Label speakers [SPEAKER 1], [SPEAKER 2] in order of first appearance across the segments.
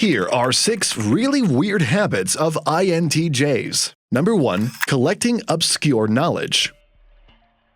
[SPEAKER 1] Here are 6 really weird habits of INTJs. Number 1. Collecting obscure knowledge.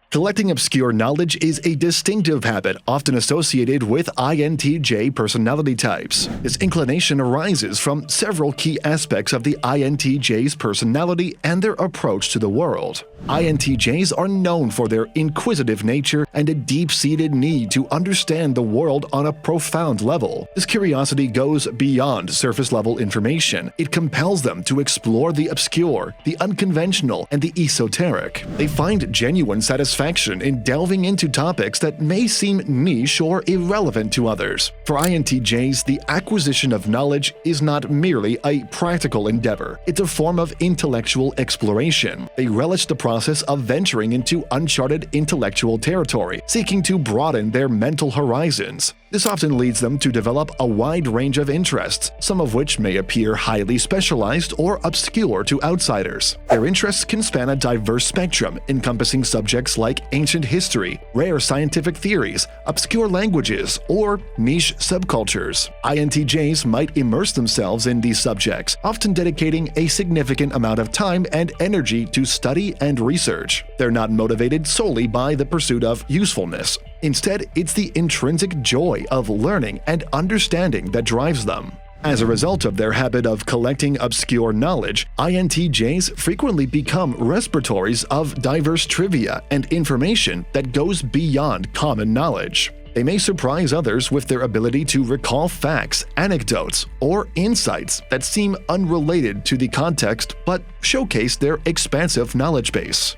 [SPEAKER 1] Collecting obscure knowledge is a distinctive habit often associated with INTJ personality types. This inclination arises from several key aspects of the INTJ's personality and their approach to the world. INTJs are known for their inquisitive nature and a deep-seated need to understand the world on a profound level. This curiosity goes beyond surface-level information. It compels them to explore the obscure, the unconventional, and the esoteric. They find genuine satisfaction in delving into topics that may seem niche or irrelevant to others. For INTJs, the acquisition of knowledge is not merely a practical endeavor. It's a form of intellectual exploration. They relish the process of venturing into uncharted intellectual territory, seeking to broaden their mental horizons. This often leads them to develop a wide range of interests, some of which may appear highly specialized or obscure to outsiders. Their interests can span a diverse spectrum, encompassing subjects like ancient history, rare scientific theories, obscure languages, or niche subcultures. INTJs might immerse themselves in these subjects, often dedicating a significant amount of time and energy to study and research. They're not motivated solely by the pursuit of usefulness. Instead, it's the intrinsic joy of learning and understanding that drives them. As a result of their habit of collecting obscure knowledge, INTJs frequently become repositories of diverse trivia and information that goes beyond common knowledge. They may surprise others with their ability to recall facts, anecdotes, or insights that seem unrelated to the context but showcase their expansive knowledge base.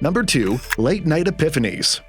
[SPEAKER 1] Number 2. Late-night epiphanies.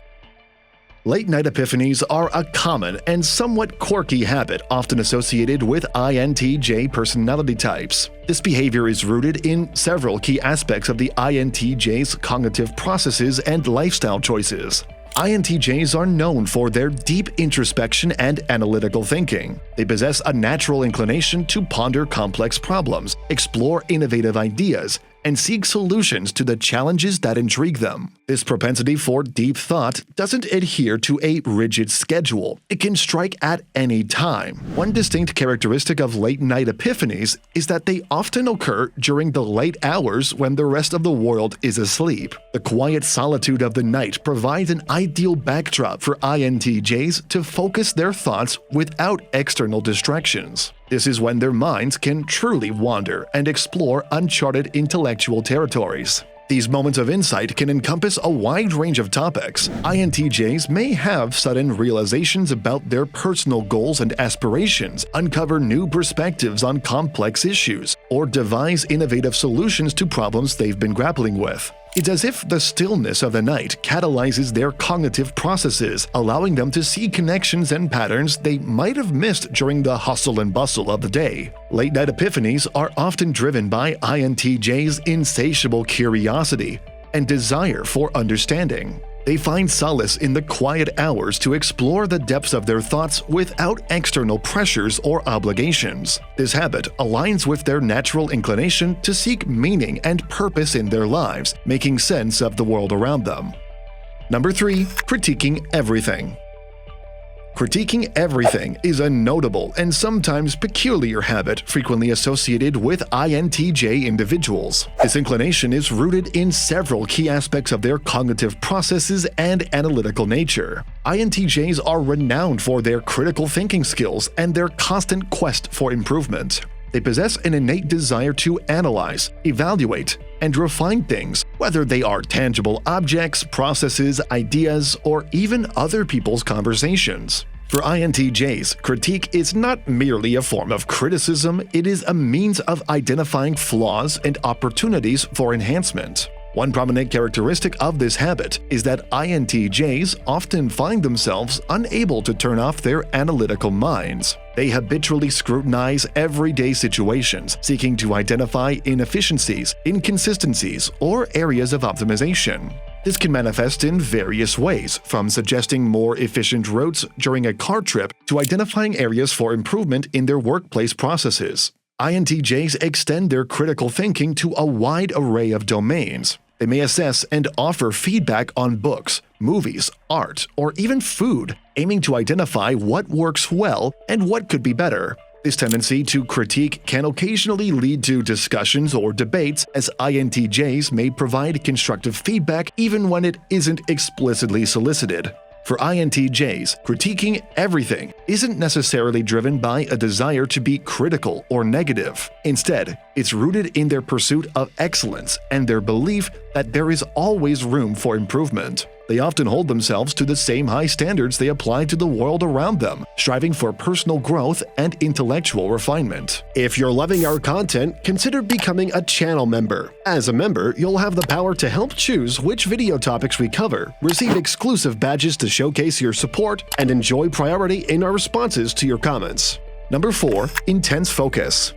[SPEAKER 1] Late-night epiphanies are a common and somewhat quirky habit often associated with INTJ personality types. This behavior is rooted in several key aspects of the INTJ's cognitive processes and lifestyle choices. INTJs are known for their deep introspection and analytical thinking. They possess a natural inclination to ponder complex problems, explore innovative ideas, and seek solutions to the challenges that intrigue them. This propensity for deep thought doesn't adhere to a rigid schedule. It can strike at any time. One distinct characteristic of late-night epiphanies is that they often occur during the late hours when the rest of the world is asleep. The quiet solitude of the night provides an ideal backdrop for INTJs to focus their thoughts without external distractions. This is when their minds can truly wander and explore uncharted intellectual territories. These moments of insight can encompass a wide range of topics. INTJs may have sudden realizations about their personal goals and aspirations, uncover new perspectives on complex issues, or devise innovative solutions to problems they've been grappling with. It's as if the stillness of the night catalyzes their cognitive processes, allowing them to see connections and patterns they might have missed during the hustle and bustle of the day. Late-night epiphanies are often driven by INTJ's insatiable curiosity and desire for understanding. They find solace in the quiet hours to explore the depths of their thoughts without external pressures or obligations. This habit aligns with their natural inclination to seek meaning and purpose in their lives, making sense of the world around them. Number 3. Critiquing everything. Critiquing everything is a notable and sometimes peculiar habit frequently associated with INTJ individuals. This inclination is rooted in several key aspects of their cognitive processes and analytical nature. INTJs are renowned for their critical thinking skills and their constant quest for improvement. They possess an innate desire to analyze, evaluate, and refine things, whether they are tangible objects, processes, ideas, or even other people's conversations. For INTJs, critique is not merely a form of criticism, it is a means of identifying flaws and opportunities for enhancement. One prominent characteristic of this habit is that INTJs often find themselves unable to turn off their analytical minds. They habitually scrutinize everyday situations, seeking to identify inefficiencies, inconsistencies, or areas of optimization. This can manifest in various ways, from suggesting more efficient routes during a car trip to identifying areas for improvement in their workplace processes. INTJs extend their critical thinking to a wide array of domains. They may assess and offer feedback on books, movies, art, or even food, aiming to identify what works well and what could be better. This tendency to critique can occasionally lead to discussions or debates, as INTJs may provide constructive feedback even when it isn't explicitly solicited. For INTJs, critiquing everything isn't necessarily driven by a desire to be critical or negative. Instead, it's rooted in their pursuit of excellence and their belief that there is always room for improvement. They often hold themselves to the same high standards they apply to the world around them, striving for personal growth and intellectual refinement.
[SPEAKER 2] If you're loving our content, consider becoming a channel member. As a member, you'll have the power to help choose which video topics we cover, receive exclusive badges to showcase your support, and enjoy priority in our responses to your comments.
[SPEAKER 1] Number 4. Intense focus.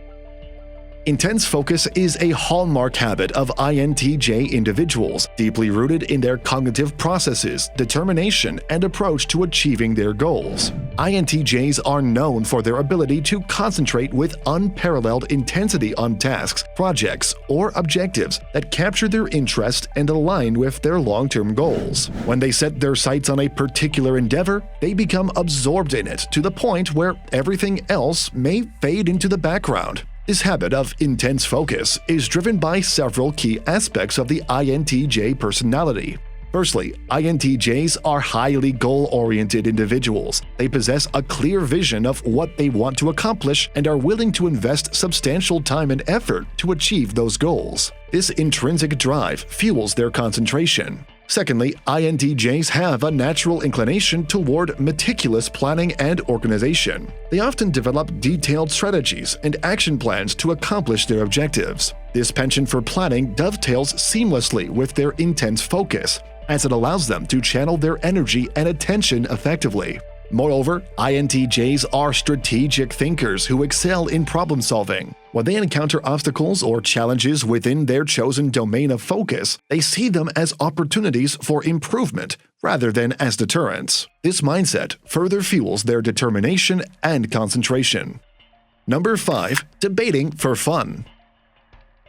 [SPEAKER 1] Intense focus is a hallmark habit of INTJ individuals, deeply rooted in their cognitive processes, determination, and approach to achieving their goals. INTJs are known for their ability to concentrate with unparalleled intensity on tasks, projects, or objectives that capture their interest and align with their long-term goals. When they set their sights on a particular endeavor, they become absorbed in it to the point where everything else may fade into the background. This habit of intense focus is driven by several key aspects of the INTJ personality. Firstly, INTJs are highly goal-oriented individuals. They possess a clear vision of what they want to accomplish and are willing to invest substantial time and effort to achieve those goals. This intrinsic drive fuels their concentration. Secondly, INTJs have a natural inclination toward meticulous planning and organization. They often develop detailed strategies and action plans to accomplish their objectives. This penchant for planning dovetails seamlessly with their intense focus, as it allows them to channel their energy and attention effectively. Moreover, INTJs are strategic thinkers who excel in problem-solving. When they encounter obstacles or challenges within their chosen domain of focus, they see them as opportunities for improvement rather than as deterrents. This mindset further fuels their determination and concentration. Number 5. Debating for fun.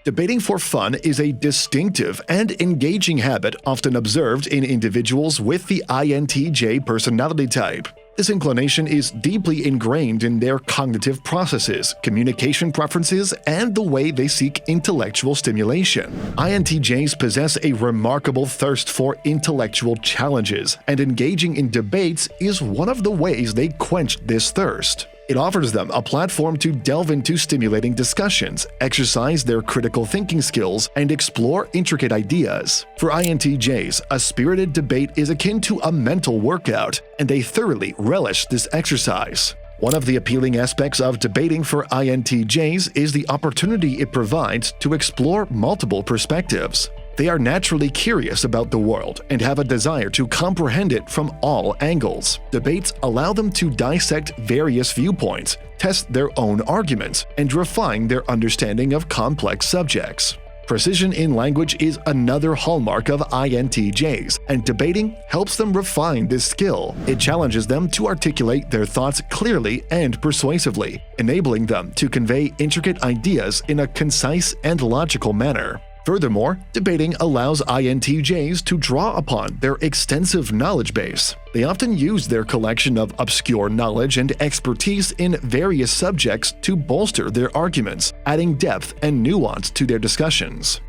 [SPEAKER 1] Debating for fun is a distinctive and engaging habit often observed in individuals with the INTJ personality type. This inclination is deeply ingrained in their cognitive processes, communication preferences, and the way they seek intellectual stimulation. INTJs possess a remarkable thirst for intellectual challenges, and engaging in debates is one of the ways they quench this thirst. It offers them a platform to delve into stimulating discussions, exercise their critical thinking skills, and explore intricate ideas. For INTJs, a spirited debate is akin to a mental workout, and they thoroughly relish this exercise. One of the appealing aspects of debating for INTJs is the opportunity it provides to explore multiple perspectives. They are naturally curious about the world and have a desire to comprehend it from all angles. Debates allow them to dissect various viewpoints, test their own arguments, and refine their understanding of complex subjects. Precision in language is another hallmark of INTJs, and debating helps them refine this skill. It challenges them to articulate their thoughts clearly and persuasively, enabling them to convey intricate ideas in a concise and logical manner. Furthermore, debating allows INTJs to draw upon their extensive knowledge base. They often use their collection of obscure knowledge and expertise in various subjects to bolster their arguments, adding depth and nuance to their discussions.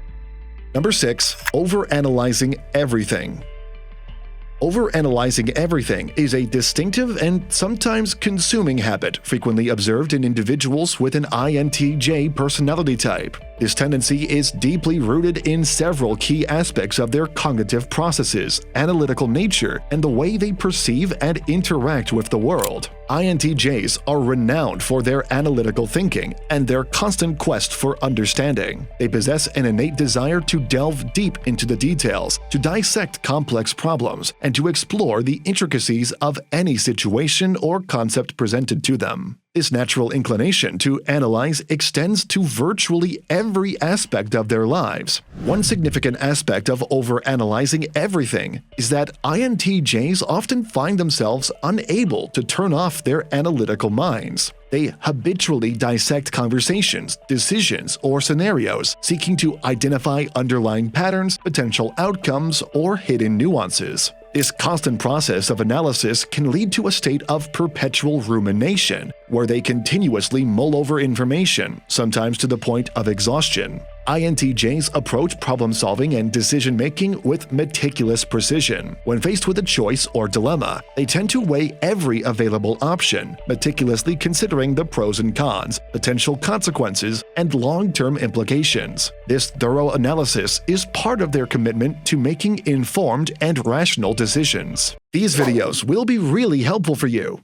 [SPEAKER 1] Number 6. Overanalyzing everything. Overanalyzing everything is a distinctive and sometimes consuming habit frequently observed in individuals with an INTJ personality type. This tendency is deeply rooted in several key aspects of their cognitive processes, analytical nature, and the way they perceive and interact with the world. INTJs are renowned for their analytical thinking and their constant quest for understanding. They possess an innate desire to delve deep into the details, to dissect complex problems, and to explore the intricacies of any situation or concept presented to them. This natural inclination to analyze extends to virtually every aspect of their lives. One significant aspect of overanalyzing everything is that INTJs often find themselves unable to turn off their analytical minds. They habitually dissect conversations, decisions, or scenarios, seeking to identify underlying patterns, potential outcomes, or hidden nuances. This constant process of analysis can lead to a state of perpetual rumination, where they continuously mull over information, sometimes to the point of exhaustion. INTJs approach problem-solving and decision-making with meticulous precision. When faced with a choice or dilemma, they tend to weigh every available option, meticulously considering the pros and cons, potential consequences, and long-term implications. This thorough analysis is part of their commitment to making informed and rational decisions. These videos will be really helpful for you.